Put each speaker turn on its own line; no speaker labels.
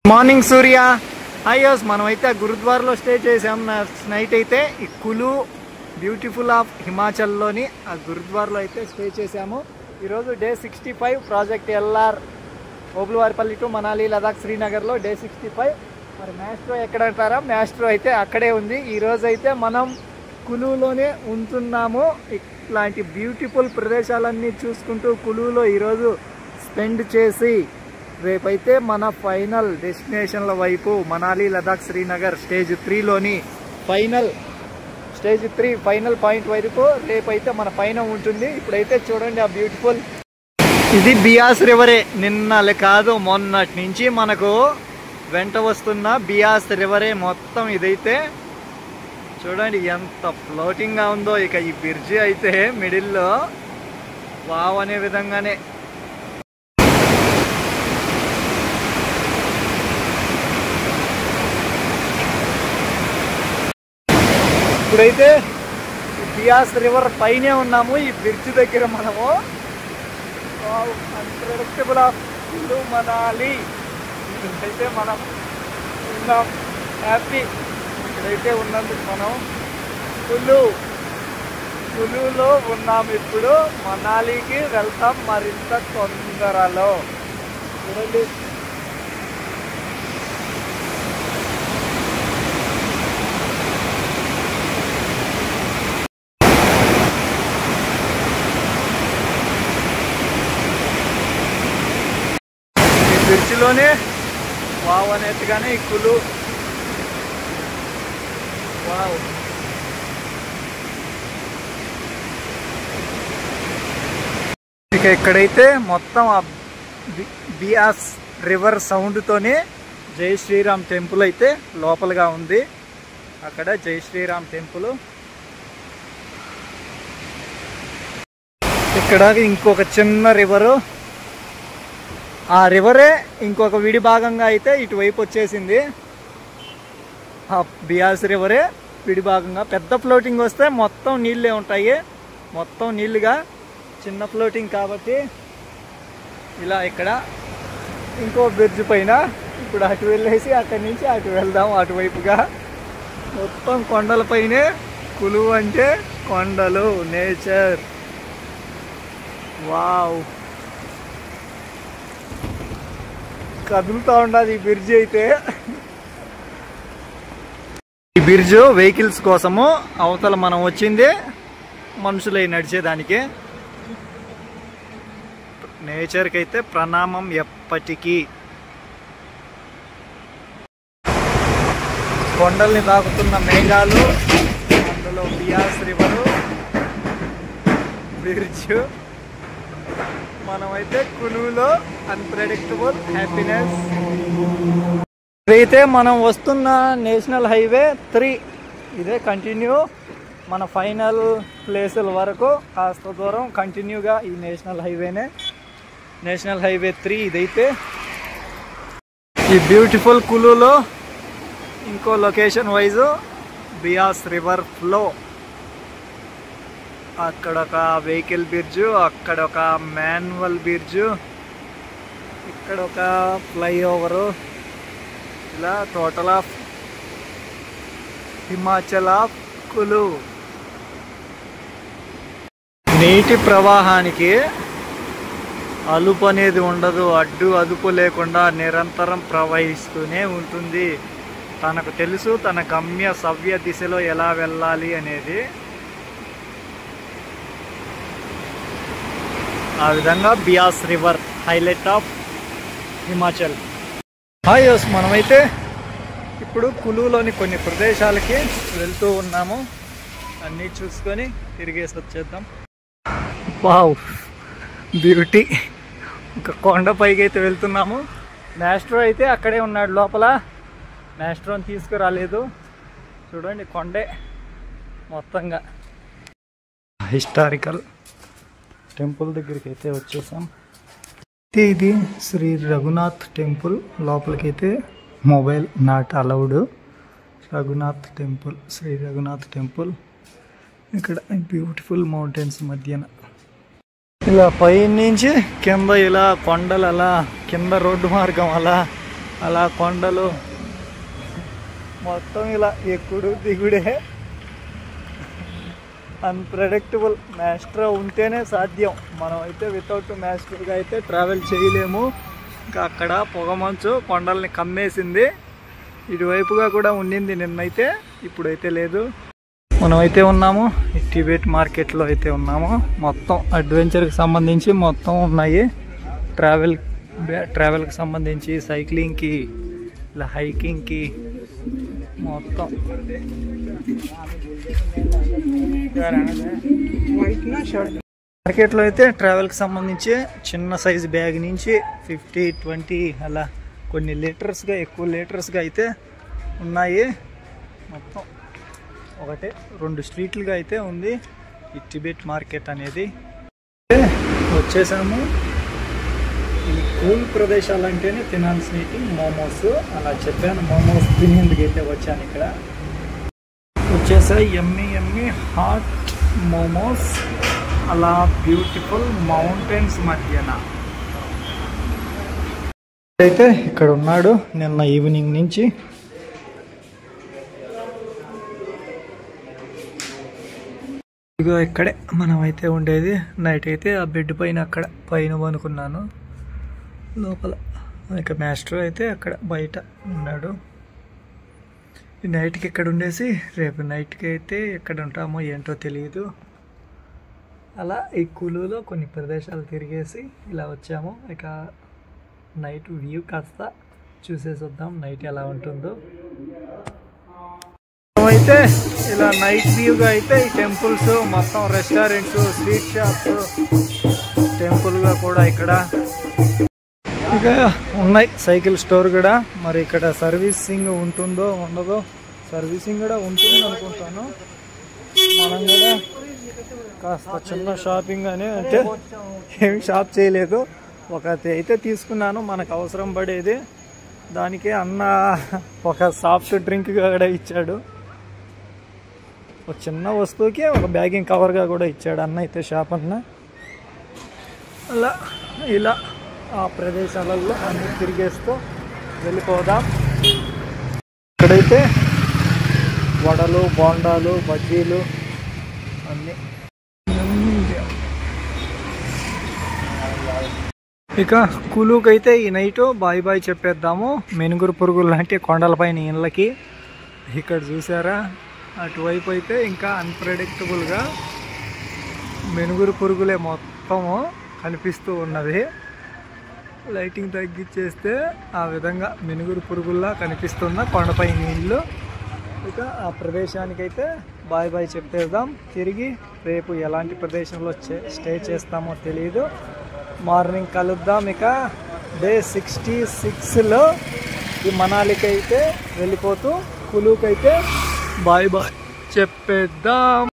Morning సూర్య hi's మనమైతే ఆ గురుద్వారాలో stay చేసాం. నైట్ అయితే ఈ కులు బ్యూటిఫుల్ ఆఫ్ హిమాచల్లోని ఆ గురుద్వారాలో అయితే స్టే చేసాము. ఈరోజు day 65 project LR Obulavaripalli to Manali Ladakh శ్రీనగర్లో డే 65. మరి మ్యాస్ట్రో ఎక్కడ అంటారా, మ్యాస్ట్రో అయితే అక్కడే ఉంది. ఈరోజు అయితే మనం కులులోనే ఉంటున్నాము. ఇట్లాంటి బ్యూటిఫుల్ ప్రదేశాలన్నీ చూసుకుంటూ కులులో ఈరోజు స్పెండ్ చేసి రేపైతే మన ఫైనల్ డెస్టినేషన్ల వైపు మనాలి లదాఖ్ శ్రీనగర్ స్టేజ్ 3లోని స్టేజ్ 3 ఫైనల్ పాయింట్ వరకు రేపైతే మన పైన ఉంటుంది. ఇప్పుడైతే చూడండి ఆ బ్యూటిఫుల్, ఇది బియాస్ రివరే. నిన్న కాదు మొన్నటి నుంచి మనకు వెంట వస్తున్న బియాస్ రివరే మొత్తం. ఇదైతే చూడండి ఎంత ఫ్లోటింగ్గా ఉందో. ఇక ఈ బ్రిడ్జి అయితే మిడిల్లో వావ్ అనే విధంగానే. ఇప్పుడైతే బియాస్ రివర్ పైనే ఉన్నాము, ఈ బ్రిడ్జ్ దగ్గర మనము. అన్ప్రెడిక్టబుల్ ఆఫ్ కులు మనాలి అయితే మనం ఉన్నాం. హ్యాపీ ఇక్కడైతే ఉన్నందుకు మనం కులులో ఉన్నాము. ఇప్పుడు మనాలికి వెళ్తాం మరింత తొందరలో. చూడండి బ్రిడ్జిలోనే వావ్ అనేట్టుగానే ఈ కులు వావ్. ఇక ఇక్కడైతే మొత్తం ఆ బియాస్ రివర్ సౌండ్తోనే జై శ్రీరామ్ టెంపుల్ అయితే లోపలగా ఉంది. అక్కడ జై శ్రీరామ్ టెంపుల్. ఇక్కడ ఇంకొక చిన్న రివరు, ఆ రివరే ఇంకొక విడి భాగంగా అయితే ఇటువైపు వచ్చేసింది. ఆ బియాస్ రివరే విడి భాగంగా. పెద్ద ఫ్లోటింగ్ వస్తే మొత్తం నీళ్ళే ఉంటాయి, మొత్తం నీళ్ళుగా. చిన్న ఫ్లోటింగ్ కాబట్టి ఇలా ఇక్కడ ఇంకో బ్రిడ్జ్ పైన ఇప్పుడు అటు వెళ్ళేసి అక్కడి నుంచి అటు వెళ్దాం అటువైపుగా. మొత్తం కొండలపైనే. కులు అంటే కొండలు, నేచర్. వావ్, కదులుతూ ఉండదు ఈ బ్రిడ్జ్ అయితే. ఈ బ్రిడ్జ్ వెహికల్స్ కోసము, అవతల మనం వచ్చింది మనుషులై నడిచేదానికి. నేచర్కి అయితే ప్రణామం ఎప్పటికీ. కొండల్ని తాకుతున్న మేఘాలు, అందులో బియాస్ రివరు, బ్రిడ్జ్. మనమైతే కులులో అన్ప్రెడిక్టబుల్ హ్యాపీనెస్. ఇదైతే మనం వస్తున్న నేషనల్ హైవే 3. ఇదే కంటిన్యూ మన ఫైనల్ ప్లేసుల వరకు కాస్త దూరం కంటిన్యూగా ఈ నేషనల్ హైవేనే. నేషనల్ హైవే 3 ఇదైతే. ఈ బ్యూటిఫుల్ కులులో ఇంకో location wise Beas river flow. అక్కడ ఒక వెహికల్ బ్రిడ్జ్, అక్కడ ఒక మాన్యువల్ బ్రిడ్జ్, ఇక్కడ ఒక ఫ్లైఓవరు. ఇలా టోటల్ ఆఫ్ హిమాచల్ ఆఫ్ కులు. నీటి ప్రవాహానికి అలుపు అనేది ఉండదు, అడ్డు అదుపు లేకుండా నిరంతరం ప్రవహిస్తూనే ఉంటుంది. తనకు తెలుసు తన గమ్య సవ్య దిశలో ఎలా వెళ్ళాలి అనేది. ఆ విధంగా Beas river highlight of Himachal. Hi's మనమైతే ఇప్పుడు కులులోని కొన్ని ప్రదేశాలకి వెళ్తూ ఉన్నాము. అన్నీ చూసుకొని తిరిగేసి వచ్చేద్దాం. Wow, beauty. ఒక కొండ పైకి అయితే వెళ్తున్నాము. మ్యాస్ట్రో అయితే అక్కడే ఉన్నాడు లోపల. మ్యాస్ట్రోని తీసుకురాలేదు. చూడండి కొండే మొత్తంగా. హిస్టారికల్ టెంపుల్ దగ్గరికి అయితే వచ్చేసాం. ఇది శ్రీ రఘునాథ్ టెంపుల్. లోపలికైతే mobile not allowed. Raghunath temple, Shri Raghunath temple. ఇక్కడ బ్యూటిఫుల్ మౌంటైన్స్ మధ్యన ఇలా పై నుంచి కింద ఇలా కొండలు, అలా కింద రోడ్డు మార్గం, అలా అలా కొండలు మొత్తం ఇలా ఎక్కుడు దిగుడే. అన్ప్రెడిక్టబుల్. మ్యాస్ట్రో ఉంటేనే సాధ్యం, మనం అయితే వితౌట్ మ్యాస్ట్రోగా అయితే ట్రావెల్ చేయలేము. ఇంకా అక్కడ పొగమంచు కొండల్ని కమ్మేసింది. ఇటువైపుగా కూడా ఉండింది నిన్నైతే, ఇప్పుడైతే లేదు. మనమైతే ఉన్నాము ఈ టిబెట్ మార్కెట్లో అయితే ఉన్నాము. మొత్తం అడ్వెంచర్కి సంబంధించి మొత్తం ఉన్నాయి. ట్రావెల్కి సంబంధించి, సైక్లింగ్కి, ఇలా హైకింగ్కి మొత్తం. మార్కెట్లో అయితే ట్రావెల్కి సంబంధించి చిన్న సైజు బ్యాగ్ నుంచి 50, 20 అలా కొన్ని లీటర్స్గా, ఎక్కువ లీటర్స్గా అయితే ఉన్నాయి. మొత్తం 1-2 స్ట్రీట్లుగా అయితే ఉంది ఈ టిబెట్ మార్కెట్ అనేది. వచ్చేసాము. ఈ కూల్ ప్రదేశాలు అంటేనే తినాల్సినవి మోమోస్. అలా చెప్పాను, మోమోస్ తినేందుకు అయితే వచ్చాను. ఇక్కడ వచ్చేసాయి ఎమ్మి హాట్ మోమోస్. అలా బ్యూటిఫుల్ మౌంటైన్స్ మధ్యన అయితే ఇక్కడ ఉన్నాడు నిన్న ఈవినింగ్ నుంచి. ఇగో ఇక్కడే మనం అయితే ఉండేది. నైట్ అయితే ఆ బెడ్ పైన అక్కడ పైన అనుకున్నాను. లోపల ఇక మాస్టర్ అయితే అక్కడ బయట ఉన్నాడు. ఈ నైట్కి ఇక్కడ ఉండేసి రేపు నైట్కి అయితే ఎక్కడ ఉంటామో ఏంటో తెలియదు. అలా ఈ కులులో కొన్ని ప్రదేశాలు తిరిగేసి ఇలా వచ్చాము. ఇక నైట్ వ్యూ కాస్త చూసేసి వద్దాం, నైట్ ఎలా ఉంటుందో. అయితే ఇలా నైట్ వ్యూగా అయితే ఈ టెంపుల్స్ మొత్తం, రెస్టారెంట్స్, స్వీట్ షాప్స్, టెంపుల్గా కూడా ఇక్కడ ఇక ఉన్నాయి. సైకిల్ స్టోర్ కూడా. మరి ఇక్కడ సర్వీసింగ్ ఉంటుందో ఉండదో, సర్వీసింగ్ కూడా ఉంటుంది అనుకుంటాను. మనం కూడా కాస్త చిన్న షాపింగ్ అని, అంటే ఏమి షాప్ చేయలేదు, ఒకటి అయితే తీసుకున్నాను మనకు అవసరం పడేది. దానికి అన్న ఒక సాఫ్ట్ డ్రింక్ కూడా ఇచ్చాడు. ఒక చిన్న వస్తువుకి ఒక బ్యాగింగ్ కవర్గా కూడా ఇచ్చాడు అన్న అయితే, షాప్ అన్న. అలా ఇలా ఆ ప్రదేశాలలో అన్ని తిరిగేస్తూ వెళ్ళిపోదాం. ఇక్కడైతే వడలు, బోండాలు, బజ్జీలు అన్నీ. ఇక కులుకైతే ఈ నైట్ బాయ్ బాయ్ చెప్పేద్దాము. మెనుగురు పురుగులు లాంటి కొండలపైన ఇళ్ళకి. ఇక్కడ చూసారా, అటువైపు అయితే ఇంకా అన్ప్రెడిక్టబుల్గా మెనుగురు పురుగులే మొత్తము కనిపిస్తూ ఉన్నది. లైటింగ్ తగ్గించేస్తే ఆ విధంగా మెనుగురు పురుగుల్లా కనిపిస్తున్న కొండపై నీళ్ళు. ఇక ఆ ప్రదేశానికైతే బాయ్ బాయ్ చెప్పేద్దాం. తిరిగి రేపు ఎలాంటి ప్రదేశంలో స్టే చేస్తామో తెలియదు. మార్నింగ్ కలుద్దాం. ఇక డే 66లో ఈ మనాలికి అయితే వెళ్ళిపోతూ కులుకైతే బాయ్ బాయ్ చెప్పేద్దాం.